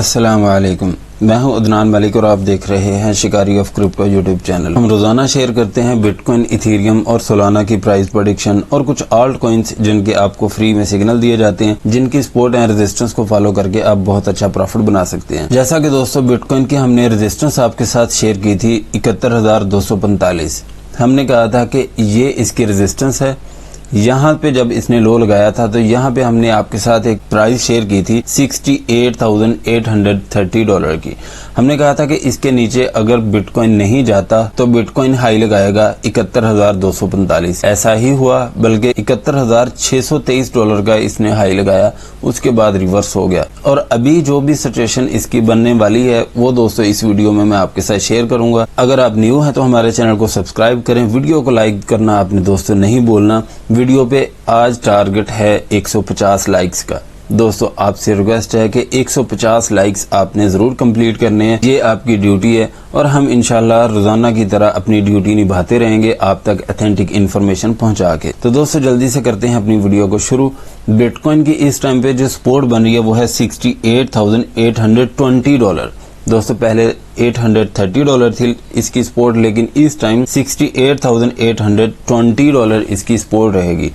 अस्सलाम वालेकुम, मैं हूं अदनान मलिक और आप देख रहे हैं शिकारी ऑफ क्रिप्टो यूट्यूब चैनल। हम रोजाना शेयर करते हैं बिटकॉइन, इथेरियम और सोलाना की प्राइस प्रेडिक्शन और कुछ आल्ट कॉइन्स जिनके आपको फ्री में सिग्नल दिए जाते हैं, जिनकी सपोर्ट एंड रेजिस्टेंस को फॉलो करके आप बहुत अच्छा प्रॉफिट बना सकते हैं। जैसा कि दोस्तों बिटकॉइन की हमने रेजिस्टेंस आपके साथ शेयर की थी 71,245। हमने कहा था कि ये इसकी रेजिस्टेंस है। यहाँ पे जब इसने लो लगाया था तो यहाँ पे हमने आपके साथ एक प्राइस शेयर की थी $68,830 की। हमने कहा था कि इसके नीचे अगर बिटकॉइन नहीं जाता तो बिटकॉइन हाई लगाएगा 71,245। ऐसा ही हुआ, बल्कि $71,623 का इसने हाई लगाया, उसके बाद रिवर्स हो गया। और अभी जो भी सिचुएशन इसकी बनने वाली है वो दोस्तों इस वीडियो में मैं आपके साथ शेयर करूंगा। अगर आप न्यू हैं तो हमारे चैनल को सब्सक्राइब करें, वीडियो को लाइक करना अपने दोस्तों नहीं भूलना। वीडियो पे आज टारगेट है 150 लाइक्स का। दोस्तों आपसे रिक्वेस्ट है कि 150 लाइक्स आपने जरूर कंप्लीट करने हैं, ये आपकी ड्यूटी है और हम इंशाल्लाह रोजाना की तरह अपनी ड्यूटी निभाते रहेंगे आप तक ऑथेंटिक इन्फॉर्मेशन पहुंचा के। तो दोस्तों जल्दी से करते हैं अपनी वीडियो को शुरू। बिटकॉइन की इस टाइम पे जो सपोर्ट बन रही है वो है $68,820। दोस्तों पहले $830 थी इसकी सपोर्ट, लेकिन इस टाइम $68,820 इसकी सपोर्ट रहेगी।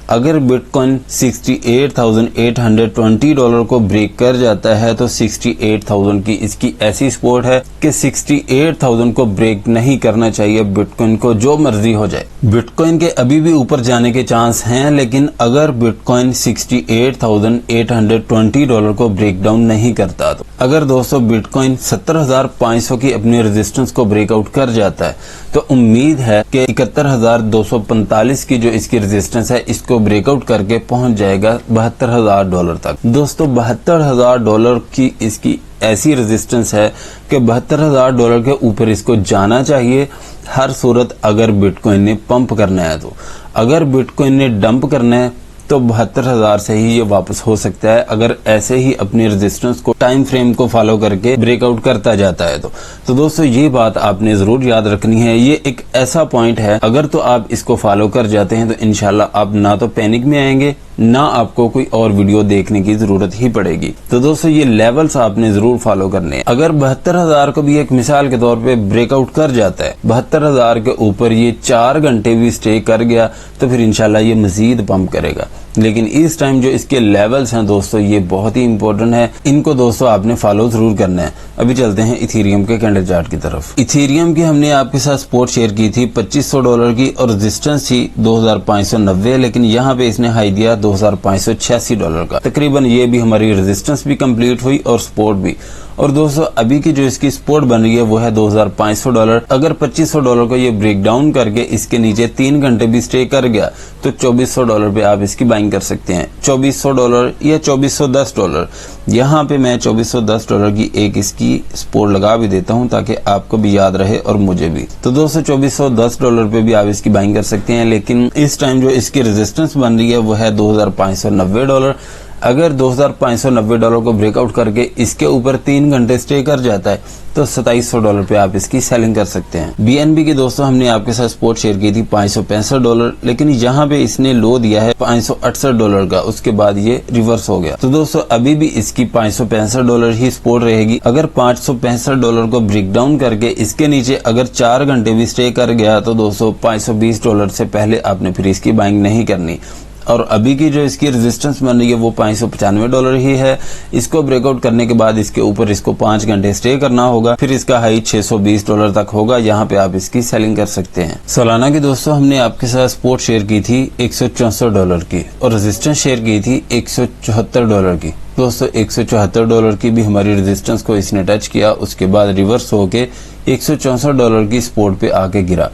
अगर बिटकॉइन $68,820 को ब्रेक कर जाता है तो 68,000 की इसकी ऐसी सपोर्ट है कि 68,000 को ब्रेक नहीं करना चाहिए बिटकॉइन को, जो मर्जी हो जाए। बिटकॉइन के अभी भी ऊपर जाने के चांस हैं, लेकिन अगर बिटकॉइन $68,820 को ब्रेक डाउन नहीं करता तो अगर दोस्तों बिटकॉइन 70,500 की अपनी रेजिस्टेंस को ब्रेकआउट कर जाता है तो उम्मीद है कि 71,245 की जो इसकी रेजिस्टेंस है इसको ब्रेकआउट करके पहुंच जाएगा $72,000 तक। दोस्तों $72,000 की इसकी ऐसी रेजिस्टेंस है कि $72,000 के ऊपर इसको जाना चाहिए हर सूरत। अगर बिटकॉइन ने पंप करना है तो, अगर बिटकॉइन ने डंप करना है तो 72,000 से ही ये वापस हो सकता है, अगर ऐसे ही अपनी रेजिस्टेंस को टाइम फ्रेम को फॉलो करके ब्रेकआउट करता जाता है तो दोस्तों ये बात आपने जरूर याद रखनी है। ये एक ऐसा पॉइंट है, अगर तो आप इसको फॉलो कर जाते हैं तो इंशाल्लाह आप ना तो पैनिक में आएंगे, ना आपको कोई और वीडियो देखने की जरूरत ही पड़ेगी। तो दोस्तों ये लेवल्स आपने जरूर फॉलो करने हैं। अगर 72,000 को भी एक मिसाल के तौर पे ब्रेकआउट कर जाता है, 72,000 के ऊपर ये 4 घंटे भी स्टे कर गया तो फिर इंशाल्लाह ये मजीद पंप करेगा। लेकिन इस टाइम जो इसके लेवल्स हैं दोस्तों ये बहुत ही इंपॉर्टेंट है, इनको दोस्तों आपने फॉलो जरूर करना है। अभी चलते हैं इथेरियम के कैंडल चार्ट की तरफ। इथेरियम की हमने आपके साथ सपोर्ट शेयर की थी $2,500 की और रेजिस्टेंस थी 2,590, लेकिन यहाँ पे इसने हाई दिया $2,586 का। तकरीबन ये भी हमारी रेजिस्टेंस भी कंप्लीट हुई और सपोर्ट भी। और दोस्तों अभी की जो इसकी सपोर्ट बन रही है वो है $2,500। अगर $2,500 को ये ब्रेक डाउन करके इसके नीचे 3 घंटे भी स्टे कर गया तो $2,400 पे आप इसकी बाइंग कर सकते हैं। $2,400 या $2,410। यहाँ पे मैं $2,410 की एक इसकी सपोर्ट लगा भी देता हूँ ताकि आपको भी याद रहे और मुझे भी। तो दोस्तों $2,410 पे भी आप इसकी बाइंग कर सकते हैं, लेकिन इस टाइम जो इसकी रेजिस्टेंस बन रही है वो है $2,590। अगर $2,590 को ब्रेकआउट करके इसके ऊपर 3 घंटे स्टे कर जाता है तो $2,700 पे आप इसकी सेलिंग कर सकते हैं। BNB की दोस्तों हमने आपके साथ सपोर्ट शेयर की थी $565, लेकिन यहाँ पे इसने लो दिया है $568 का, उसके बाद ये रिवर्स हो गया। तो दोस्तों अभी भी इसकी $565 ही सपोर्ट रहेगी। अगर $565 को ब्रेक डाउन करके इसके नीचे अगर 4 घंटे भी स्टे कर गया तो दोस्तों $520 से पहले आपने फिर इसकी बाइंग नहीं करनी। और अभी की जो इसकी रेजिस्टेंस बन रही है वो $595 ही है। इसको ब्रेकआउट करने के बाद इसके ऊपर इसको 5 घंटे स्टे करना होगा, फिर इसका हाई $620 तक होगा। यहाँ पे आप इसकी सेलिंग कर सकते हैं। सोलाना की दोस्तों हमने आपके साथ सपोर्ट शेयर की थी $164 की और रेजिस्टेंस शेयर की थी $174 की। दोस्तों $174 की भी हमारी रेजिस्टेंस को इसने टच किया, उसके बाद रिवर्स होके $164 की सपोर्ट पे आके गिरा।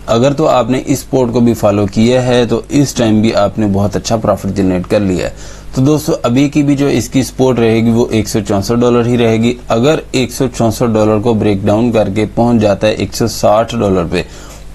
अगर तो आपने इस सपोर्ट को भी फॉलो किया है तो इस टाइम भी आपने बहुत अच्छा प्रॉफिट जनरेट कर लिया है। तो दोस्तों अभी की भी जो इसकी सपोर्ट रहेगी वो $164 ही रहेगी। अगर $164 को ब्रेक डाउन करके पहुंच जाता है $160 पे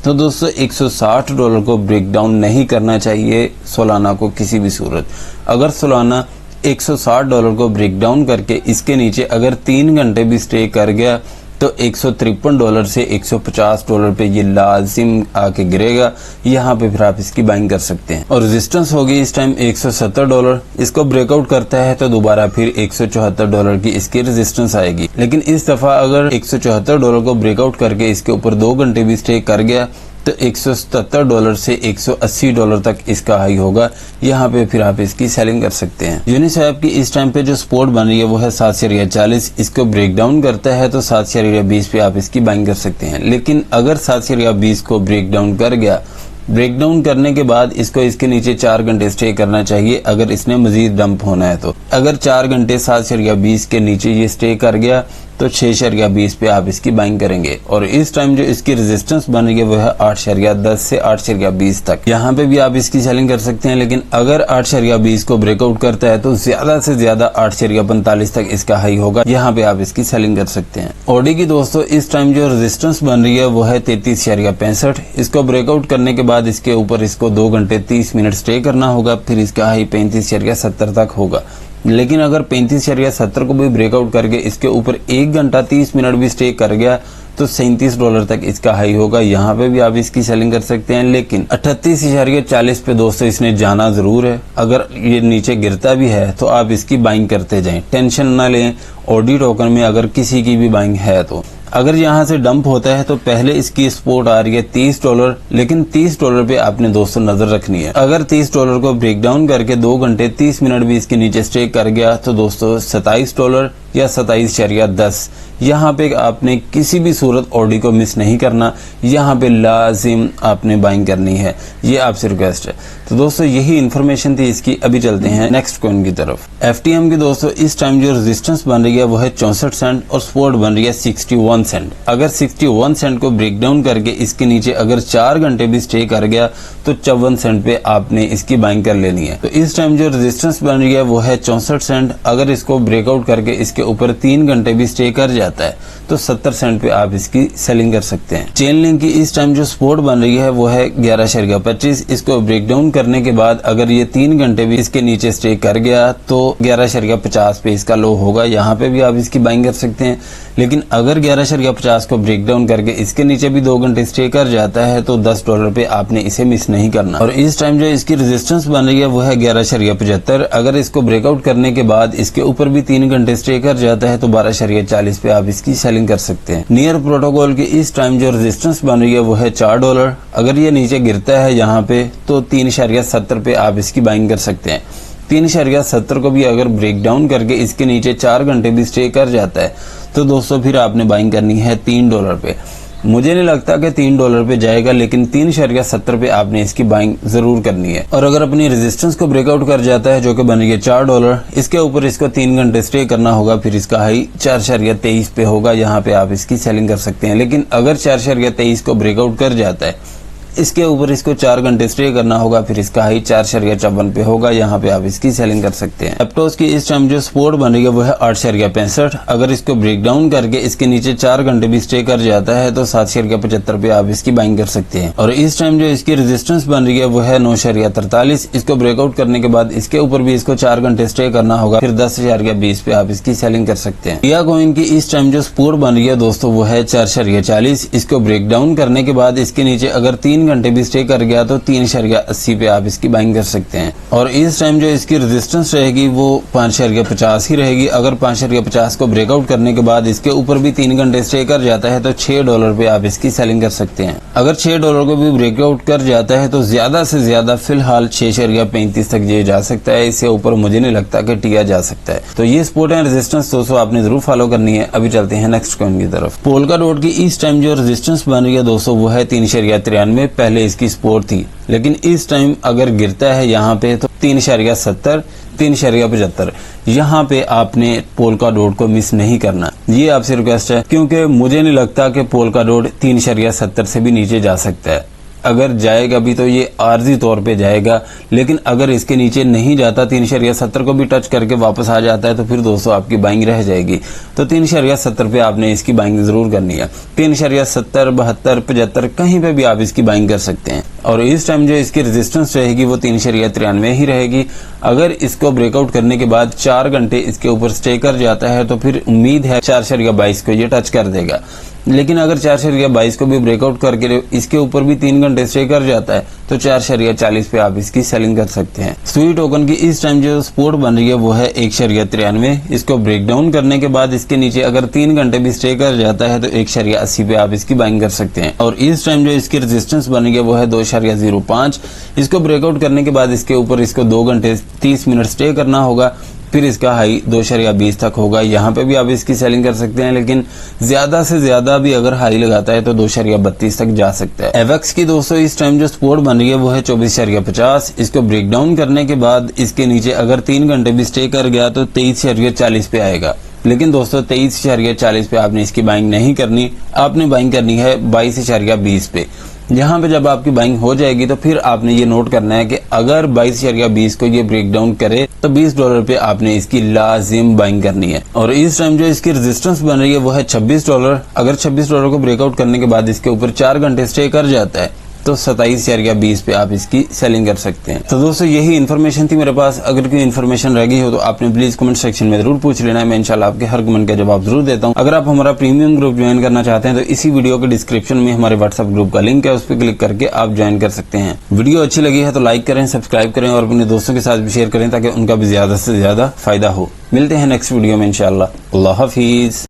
तो दोस्तों $160 को ब्रेक डाउन नहीं करना चाहिए सोलाना को किसी भी सूरत। अगर सोलाना $160 को ब्रेक डाउन करके इसके नीचे अगर 3 घंटे भी स्टे कर गया तो $153 से $150 पे ये लाजिम आके गिरेगा। यहाँ पे फिर आप इसकी बाइंग कर सकते हैं। और रेजिस्टेंस होगी इस टाइम $170। इसको ब्रेकआउट करता है तो दोबारा फिर $174 की इसकी रेजिस्टेंस आएगी। लेकिन इस दफा अगर $174 को ब्रेकआउट करके इसके ऊपर 2 घंटे भी स्टे कर गया तो $177 से $180 तक इसका हाई होगा। यहाँ पे फिर आप इसकी सेलिंग कर सकते हैं। यूनिस्वैप की इस टाइम पे जो सपोर्ट बन रही है वो है 740। इसको ब्रेक डाउन करता है तो 720 पे आप इसकी बाइंग कर सकते हैं। लेकिन अगर 720 को ब्रेक डाउन कर गया, ब्रेक डाउन करने के बाद इसको इसके नीचे 4 घंटे स्टे करना चाहिए अगर इसने मजीद डंप होना है तो। अगर 4 घंटे 7.20 के नीचे ये स्टे कर गया तो 6.20 पे आप इसकी बाइंग करेंगे। और इस टाइम जो इसकी रेजिस्टेंस बन रही है वो है 8.10 से 8.20 तक। यहाँ पे भी आप इसकी सेलिंग कर सकते हैं। लेकिन अगर 8.20 को ब्रेकआउट करता है तो ज्यादा से ज्यादा 8.45 तक इसका हाई होगा। यहाँ पे आप इसकी सेलिंग कर सकते हैं। ऑडी की दोस्तों इस टाइम जो रेजिस्टेंस बन रही है वो है 33.65। इसको ब्रेकआउट करने के बाद इसके ऊपर इसको 2 घंटे 30 मिनट स्टे करना होगा, फिर इसका हाई 35.70 तक होगा। लेकिन अगर 35.70 को भी ब्रेकआउट करके इसके ऊपर 1 घंटा 30 मिनट भी स्टे कर गया तो $37 तक इसका हाई होगा। यहाँ पे भी आप इसकी सेलिंग कर सकते हैं। लेकिन 38.40 पे दोस्तों इसने जाना जरूर है। अगर ये नीचे गिरता भी है तो आप इसकी बाइंग करते जाएं, टेंशन ना लें। ऑडी टोकन में अगर किसी की भी बाइंग है तो अगर यहाँ से डंप होता है तो पहले इसकी सपोर्ट आ रही है $30। लेकिन $30 पे आपने दोस्तों नजर रखनी है। अगर $30 को ब्रेक डाउन करके 2 घंटे 30 मिनट भी इसके नीचे स्टे कर गया तो दोस्तों $27 या 27.10। यहाँ पे आपने किसी भी सूरत ऑडी को मिस नहीं करना। यहाँ पे लाजिम आपने बाइंग करनी है, ये आपसे रिक्वेस्ट है। तो दोस्तों यही इन्फॉर्मेशन थी इसकी। अभी चलते हैं नेक्स्ट कॉइन की तरफ। FTM की दोस्तों इस टाइम जो रेजिस्टेंस बन रही है वो है 64 सेंट और सपोर्ट बन रही है 61 सेंट। अगर 61 सेंट को ब्रेक डाउन करके इसके नीचे अगर 4 घंटे भी स्टे कर गया तो 54 सेंट पे आपने इसकी बाइंग कर लेनी है। तो इस टाइम जो रेजिस्टेंस बन रही है वो है 64 सेंट। अगर इसको ब्रेकआउट करके इसके ऊपर 3 घंटे भी स्टे कर जाता है तो 70 सेंट पे आप इसकी सेलिंग कर सकते हैं। चेन लिंक की इस टाइम जो सपोर्ट बन रही है वो है 11.25। इसको ब्रेक डाउन करने के बाद अगर ये 3 घंटे भी इसके नीचे स्टे कर गया तो 11.50 पे इसका लो होगा। यहाँ पे भी आप इसकी बाइंग कर सकते हैं। लेकिन अगर 11.50 को ब्रेक डाउन करके इसके नीचे भी 2 घंटे स्टे कर जाता है तो $10 पे आपने इसे मिस नहीं करना। और इस टाइम जो इसकी रेजिस्टेंस बन रही है वो है 11.75। अगर इसको ब्रेकआउट करने के बाद इसके ऊपर भी 3 घंटे स्टे कर जाता है तो 12.40 पे आप इसकी सेलिंग कर सकते हैं। नियर प्रोटोकॉल की इस टाइम जो रेजिस्टेंस बन रही है वो है $4। अगर ये नीचे गिरता है यहाँ पे तो 3.70 पे आप इसकी बाइंग कर सकते हैं। 3.70 को भी अगर ब्रेक डाउन करके इसके नीचे 4 घंटे भी स्टे कर जाता है तो दोस्तों फिर आपने बाइंग करनी है $3 पे। मुझे नहीं लगता कि $3 पे जाएगा, लेकिन 3.70 पे आपने इसकी बाइंग जरूर करनी है। और अगर अपनी रेजिस्टेंस को ब्रेकआउट कर जाता है जो कि बन रही है $4, इसके ऊपर इसको 3 घंटे स्टे करना होगा, फिर इसका हाई 4.23 पे होगा। यहाँ पे आप इसकी सेलिंग कर सकते हैं। लेकिन अगर 4.23 को ब्रेकआउट कर जाता है इसके ऊपर इसको 4 घंटे स्टे करना होगा, फिर इसका हाई 4.54 पे होगा। यहाँ पे आप इसकी सेलिंग कर सकते हैं। एप्टोस की इस टाइम जो सपोर्ट बन रही है वो है 8.65। अगर इसको ब्रेक डाउन करके इसके नीचे 4 घंटे भी स्टे कर जाता है तो 7.75 पे आप इसकी बाइंग कर सकते हैं। और इस टाइम जो इसकी रेजिस्टेंस बन रही है वो है 9.43। इसको ब्रेकआउट करने के बाद इसके ऊपर भी इसको 4 घंटे स्टे करना होगा, फिर 10.20 पे आप इसकी सेलिंग कर सकते हैं। टिया कॉइन की इस टाइम जो सपोर्ट बन रही है दोस्तों वो है 4.40। इसको ब्रेक डाउन करने के बाद इसके नीचे अगर 3 घंटे भी स्टे कर गया तो 3.80 पे आप इसकी बाइंग कर सकते हैं। और इस टाइम जो इसकी रेजिस्टेंस रहेगी वो 5.50 ही रहेगी। अगर 5.50 को ब्रेकआउट करने के बाद इसके ऊपर भी 3 घंटे स्टे कर जाता है तो $6 पे आप इसकी सेलिंग कर सकते हैं। अगर $6 को भी ब्रेकआउट कर जाता है तो ज्यादा से ज्यादा फिलहाल 6.35 तक ये जा सकता है। इससे ऊपर मुझे नहीं लगता कि टिया जा सकता है। तो ये सपोर्ट एंड रेजिस्टेंस दोस्तों आपने जरूर फॉलो करनी है। अभी चलते हैं नेक्स्ट कॉइन की तरफ। पोल्का डॉट की इस टाइम जो रेजिस्टेंस बन रही है दोस्तों वो है 3.93। पहले इसकी सपोर्ट थी, लेकिन इस टाइम अगर गिरता है यहाँ पे तो 3.70 3.75। यहाँ पे आपने पोल्का डॉट को मिस नहीं करना, ये आपसे रिक्वेस्ट है, क्योंकि मुझे नहीं लगता कि पोल्का डॉट 3.70 से भी नीचे जा सकता है। अगर जाएगा भी तो ये आर्जी तौर पे जाएगा, लेकिन अगर इसके नीचे नहीं जाता 3.70 को भी टच करके वापस आ जाता है तो फिर दोस्तों आपकी बाइंग रह जाएगी। तो 3.70 पे आपने इसकी बाइंग जरूर करनी है। 3.70, 72, 75 कहीं पे भी आप इसकी बाइंग कर सकते हैं। और इस टाइम जो इसकी रेजिस्टेंस रहेगी वो 3.93 ही रहेगी। अगर इसको ब्रेकआउट करने के बाद 4 घंटे इसके ऊपर स्टे कर जाता है तो फिर उम्मीद है 4.22 को ये टच कर देगा। लेकिन अगर 4.22 को भी ब्रेकआउट करके इसके ऊपर भी 3 घंटे स्टे कर जाता है तो 4.40 पे आप इसकी सेलिंग कर सकते हैं। सुई टोकन की इस टाइम जो सपोर्ट बन रही है वो है 1.93। इसको ब्रेक डाउन करने के बाद इसके नीचे अगर 3 घंटे भी स्टे कर जाता है तो 1.80 पे आप इसकी बाइंग कर सकते हैं। और इस टाइम जो इसकी रेजिस्टेंस बन रही है वो है 2.05। इसको ब्रेकआउट करने के बाद इसके ऊपर इसको 2 घंटे 30 मिनट स्टे करना होगा, फिर इसका हाई 2.20 तक होगा। यहाँ पे भी आप इसकी सेलिंग कर सकते हैं, लेकिन ज्यादा से ज्यादा भी अगर हाई लगाता है तो 2.32 तक जा सकता है। एवेक्स की दोस्तों इस टाइम जो सपोर्ट बन रही है वो है 24.50। इसको ब्रेक डाउन करने के बाद इसके नीचे अगर 3 घंटे भी स्टे कर गया तो 23.40 पे आएगा। लेकिन दोस्तों 23.40 पे आपने इसकी बाइंग नहीं करनी, आपने बाइंग करनी है 22.20 पे। यहाँ पे जब आपकी बाइंग हो जाएगी तो फिर आपने ये नोट करना है कि अगर 22.20 को ये ब्रेक डाउन करे तो $20 पे आपने इसकी लाजिम बाइंग करनी है। और इस टाइम जो इसकी रेजिस्टेंस बन रही है वो है $26। अगर $26 को ब्रेकआउट करने के बाद इसके ऊपर 4 घंटे स्टे कर जाता है तो 27.20 पे आप इसकी सेलिंग कर सकते हैं। तो दोस्तों यही इन्फॉर्मेशन थी मेरे पास। अगर कोई इन्फॉर्मेशन रह गई हो तो आपने प्लीज कमेंट सेक्शन में जरूर पूछ लेना है। मैं इंशाल्लाह आपके हर कमेंट का जवाब जरूर देता हूं। अगर आप हमारा प्रीमियम ग्रुप ज्वाइन करना चाहते हैं तो इसी वीडियो के डिस्क्रिप्शन में हमारे व्हाट्सएप ग्रुप का लिंक है, उस पर क्लिक करके आप ज्वाइन कर सकते हैं। वीडियो अच्छी लगी है तो लाइक करें, सब्सक्राइब करें और अपने दोस्तों के साथ भी शेयर करें ताकि उनका भी ज्यादा से ज्यादा फायदा हो। मिलते हैं नेक्स्ट वीडियो में इंशाल्लाह। अल्लाह हाफिज।